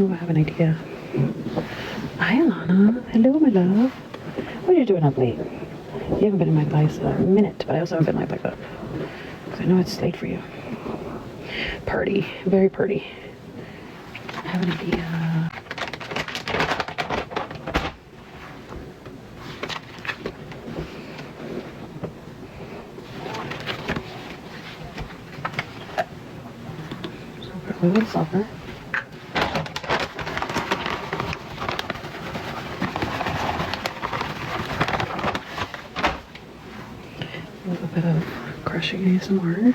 Oh, I have an idea. Hi, Alana. Hello, my love. What are you doing up late? You haven't been in my life a minute, but I also haven't been like that. Because I know it's late for you. Party. Very pretty. I have an idea. A little sulfur. A little bit of crushing ASMR.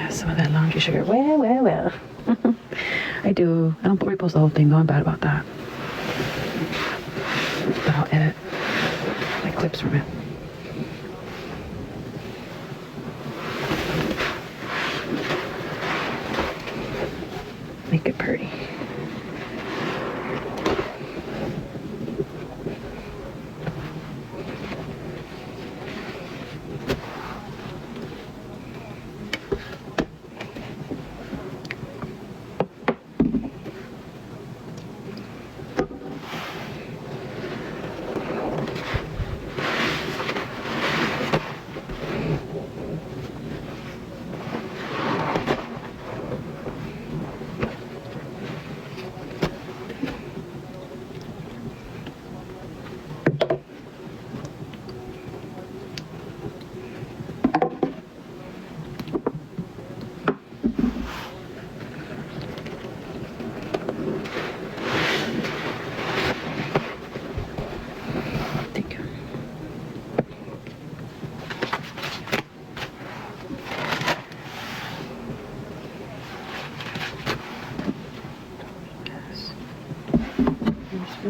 Some of that laundry sugar. Well. I do. I don't repost the whole thing though. I'm bad about that. But I'll edit like clips from it. Make it pretty.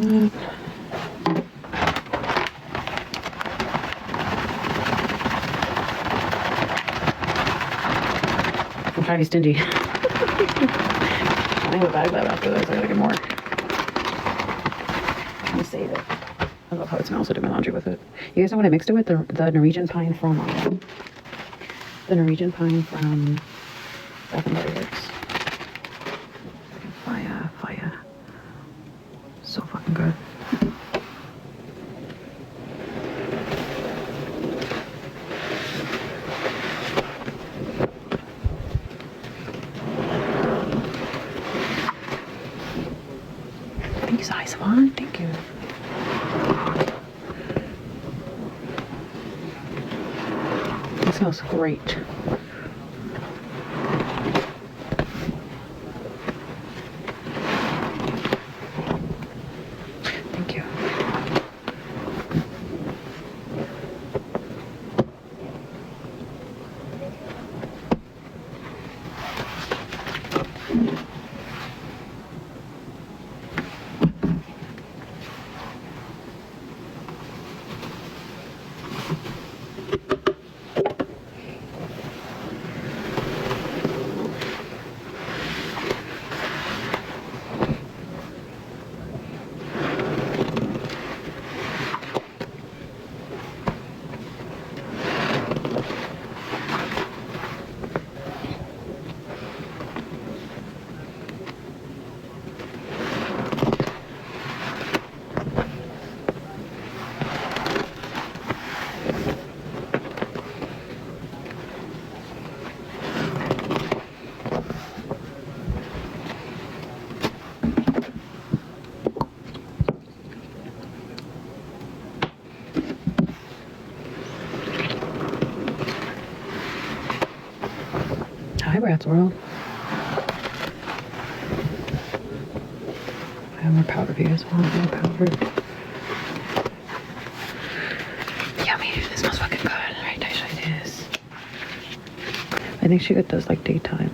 I'm trying to be stingy. I have a bag left after this. I gotta get more. I'm gonna save it. I love how it smells. I do my laundry with it. You guys know what I mixed it with? The Norwegian pine from Bath and Body Works. Fire. So fucking good. Thank you, Simon. Thank you. It smells great. Thank you. Hi, Brat's World. I have more powder if you guys want more powder. Yummy. This smells fucking good. Right, actually it is. I think she does like daytime.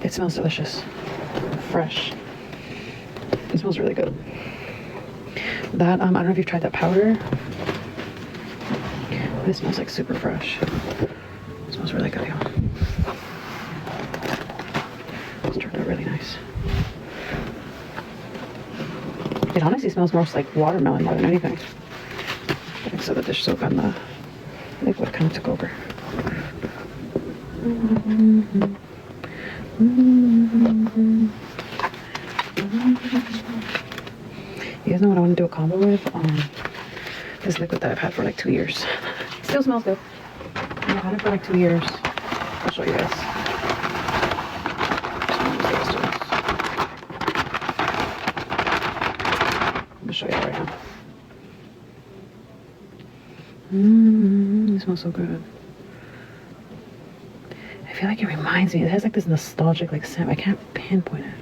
It smells delicious. fresh. It smells really good. That, I don't know if you've tried that powder. But it smells like super fresh. It smells really good, y'all. It's turned out really nice. It honestly smells more like watermelon more than anything. I think so the dish soap and the liquid kind of took over. You guys know what I want to do a combo with? This liquid that I've had for like 2 years. Still smells good. I've had it for like 2 years. I'll show you guys. I'll show you right now. It smells so good. I feel like it reminds me. It has like this nostalgic like scent. I can't pinpoint it.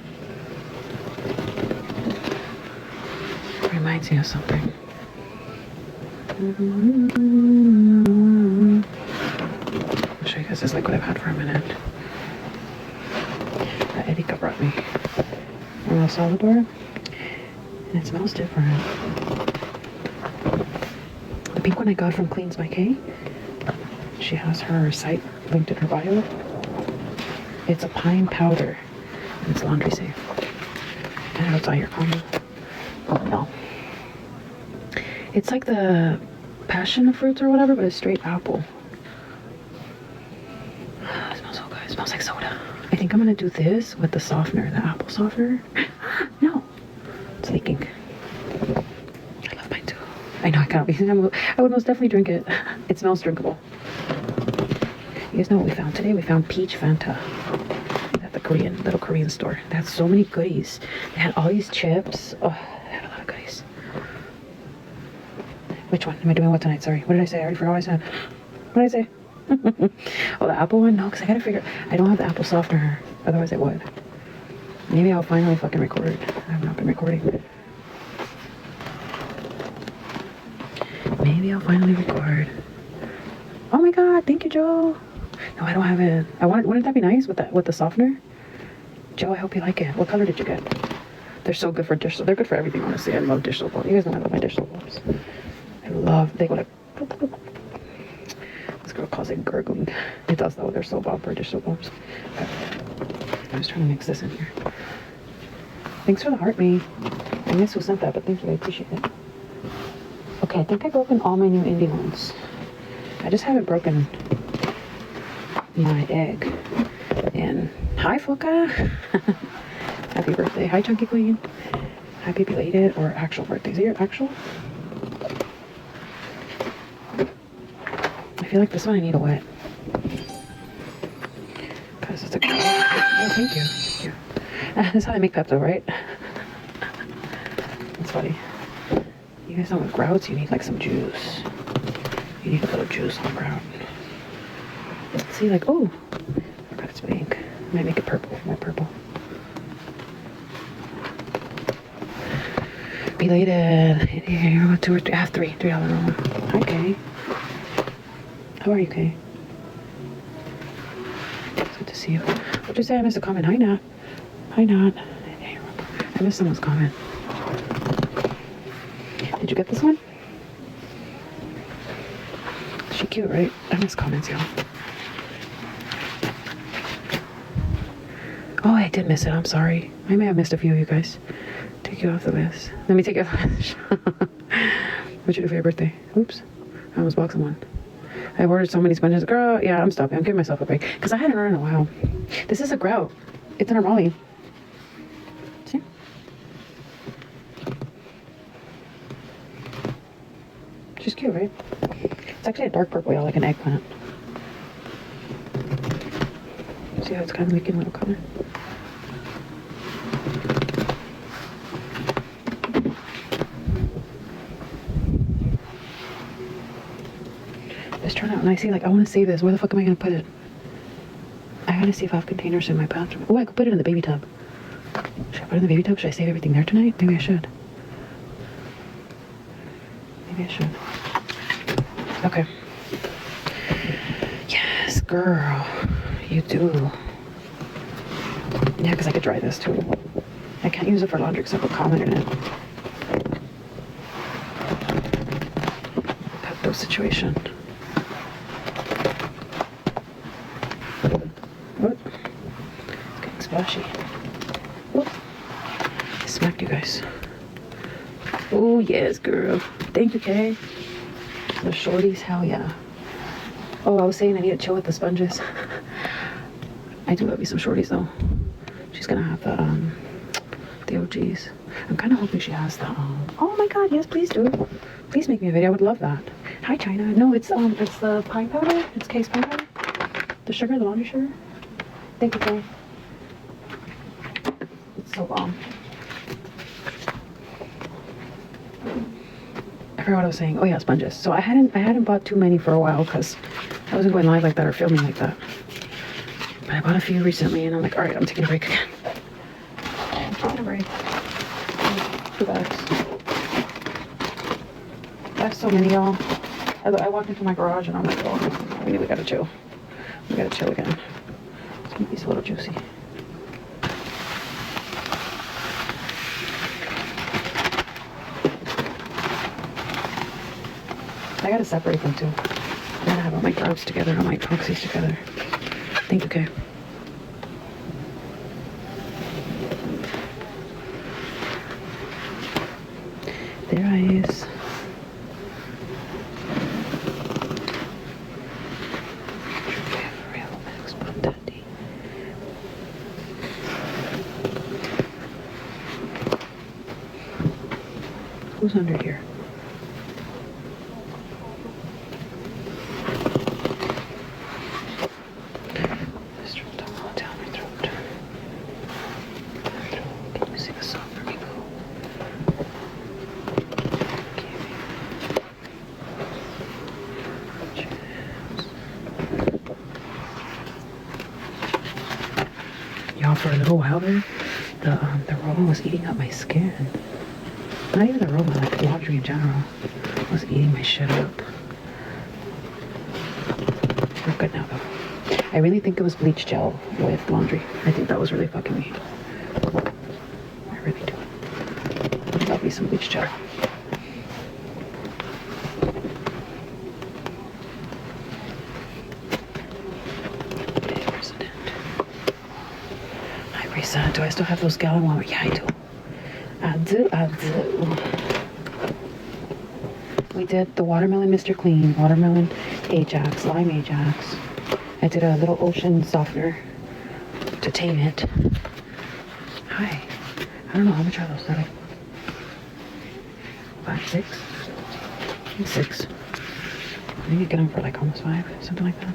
It reminds me of something. I'll show you guys this liquid I've had for a minute. That Erika brought me from El Salvador. And it smells different. The pink one I got from Cleans by Kay. She has her site linked in her bio. It's a pine powder. And it's laundry safe. And I know it's all your combo. Oh no. It's like the passion fruits or whatever, but it's straight apple. It smells so good. It smells like soda. I think I'm gonna do this with the softener, the apple softener. No. It's leaking. I love mine too. I know I can't be. I would most definitely drink it. It smells drinkable. You guys know what we found today? We found peach Fanta at the little Korean store. They had so many goodies. They had all these chips. Oh, they had a lot of goodies. Which one am I doing what tonight? Sorry. What did I say? I already forgot what I said. What did I say? Oh, the apple one? No, because I gotta figure. I don't have the apple softener. Otherwise I would. Maybe I'll finally fucking record. I have not been recording. Maybe I'll finally record. Oh my god, thank you, Joe. No, I don't have it. Wouldn't that be nice with the softener? Joe, I hope you like it. What color did you get? They're so good for dish soap. They're good for everything, honestly. I love dish soap. You guys know I love my dish soap. They go like. This girl calls it gurgling. It does though. They're so bomb for dish soap. Okay. I was trying to mix this in here. Thanks for the heart, me. I miss who sent that, but thank you. I appreciate it. Okay, I think I've broken all my new indie ones. I just haven't broken my egg. And hi, Foka. Happy birthday. Hi, Chunky Queen. Happy belated or actual birthday. Is it your actual? I feel like this one I need a wet. Because it's a girl. Oh, thank you. Thank you. That's how I make Pepto, right? That's funny. You guys know with grouts, you need like some juice. You need a little juice on grout. See, like, oh, I forgot it's pink. I might make it purple, more purple. Belated. Here, about 2 or 3. I have $3 normal. Hi, Kay. How are you, Kay? It's good to see you. What'd you say? I missed a comment. Hi, Nat. Hi, Nat. I missed someone's comment. Did you get this one? She cute, right? I miss comments, y'all. Oh, I did miss it. I'm sorry. I may have missed a few of you guys. Take you off the list. Let me take you off the list. What'd you do for your birthday? Oops. I almost bought someone. I ordered so many sponges. Girl, yeah, I'm stopping. I'm giving myself a break. Because I hadn't ordered in a while. This is a grout. It's an Armani. See? She's cute, right? It's actually a dark purple, y'all, like an eggplant. See how it's kind of making a little color? This turned out nice. Like, I want to save this. Where the fuck am I going to put it? I gotta see if I have containers in my bathroom. Oh, I could put it in the baby tub. Should I put it in the baby tub? Should I save everything there tonight? Maybe I should. Maybe I should. Okay. Yes, girl. You do. Yeah, because I could dry this too. I can't use it for laundry except with Comet in it. Pepto situation. What? It's getting splashy. Whoop. I smacked you guys. Oh yes, girl. Thank you, Kay. The shorties, hell yeah. Oh, I was saying I need to chill with the sponges. I do love me some shorties though. She's gonna have the OGs. I'm kind of hoping she has the oh my god, yes, please do. Please make me a video. I would love that. Hi, China. No, it's the pine powder. It's case pine powder. The sugar, the laundry sugar. Thank you, Kay. It's so bomb. I forgot what I was saying. Oh yeah, sponges. So I hadn't bought too many for a while because I wasn't going live like that or filming like that. But I bought a few recently and I'm like, all right, I'm taking a break again. I'm taking a break. 2 bags. I have so many, y'all. I walked into my garage and I'm like, oh, we gotta chill. We gotta chill again. Let's keep these a little juicy. I gotta separate them too. I gotta have all my garbs together, all my epoxies together. Thank you, Kay. There I is. Who's under here? Y'all, for a little while there, the aroma was eating up my skin. Not even the aroma, like laundry in general was eating my shit up. We're good now though. I really think it was bleach gel with laundry. I think that was really fucking me. I really do. I love me some bleach gel. Do I still have those gallon ones? Yeah, I do. I do. We did the watermelon Mr. Clean, watermelon Ajax, lime Ajax. I did a little ocean softener to tame it. Hi. I don't know how much are those. They're like 5, 6? I think 6. I think you get them for like almost 5, something like that.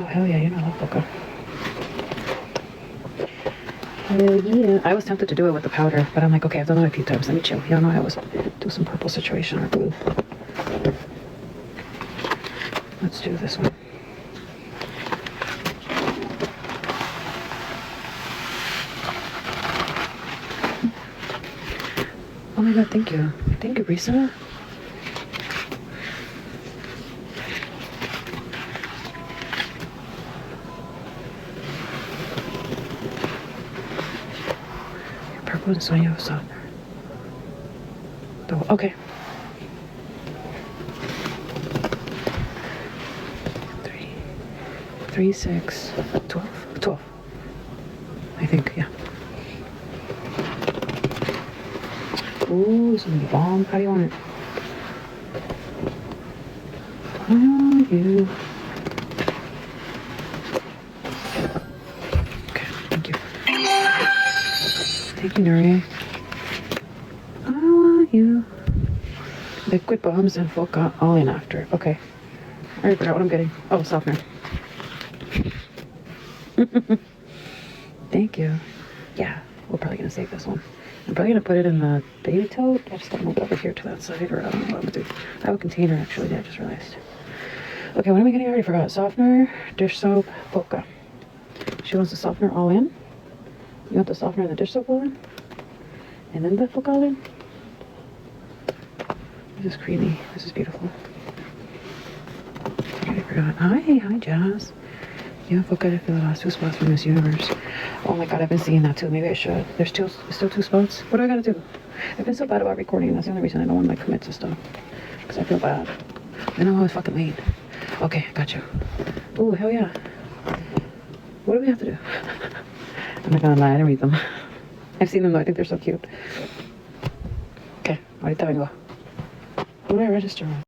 Hell yeah, you know I love Boca. Hell yeah. I was tempted to do it with the powder, but I'm like, okay, I've done it a few times. Let me chill. Y'all know I always do some purple situation or blue. Let's do this one. Oh my god, thank you. Thank you, Risa. Purple and sueño softener. Okay. 3, 6, 12. 12. I think, yeah. Ooh, this is gonna be bomb. How do you want it? I want you. Okay, thank you. Thank you, Nuri. I want you. Liquid bombs and Foca all in after. Okay. I already forgot what I'm getting. Oh, softener. Thank you. Yeah, we're probably gonna save this one. I'm probably gonna put it in the baby tote. I just gotta move it over here to that side, or I don't know what I'm gonna do. I have a container actually that I just realized. Okay, what am I getting? I already forgot. Softener, dish soap, Foca. She wants the softener all in. You want the softener and the dish soap all in? And then the Foca all in? This is creamy. This is beautiful. Pretty. forgot. Hi, Jazz. Yeah, I gotta fill out 2 spots for Miss Universe. Oh my god, I've been seeing that too. Maybe I should. There's still 2 spots. What do I gotta do? I've been so bad about recording. That's the only reason I don't want to like commit to stuff. Because I feel bad. Then I'm always fucking late. Okay, got you. Ooh, hell yeah. What do we have to do? I'm not gonna lie, I didn't read them. I've seen them though, I think they're so cute. Okay, ahorita vengo. What do I register on?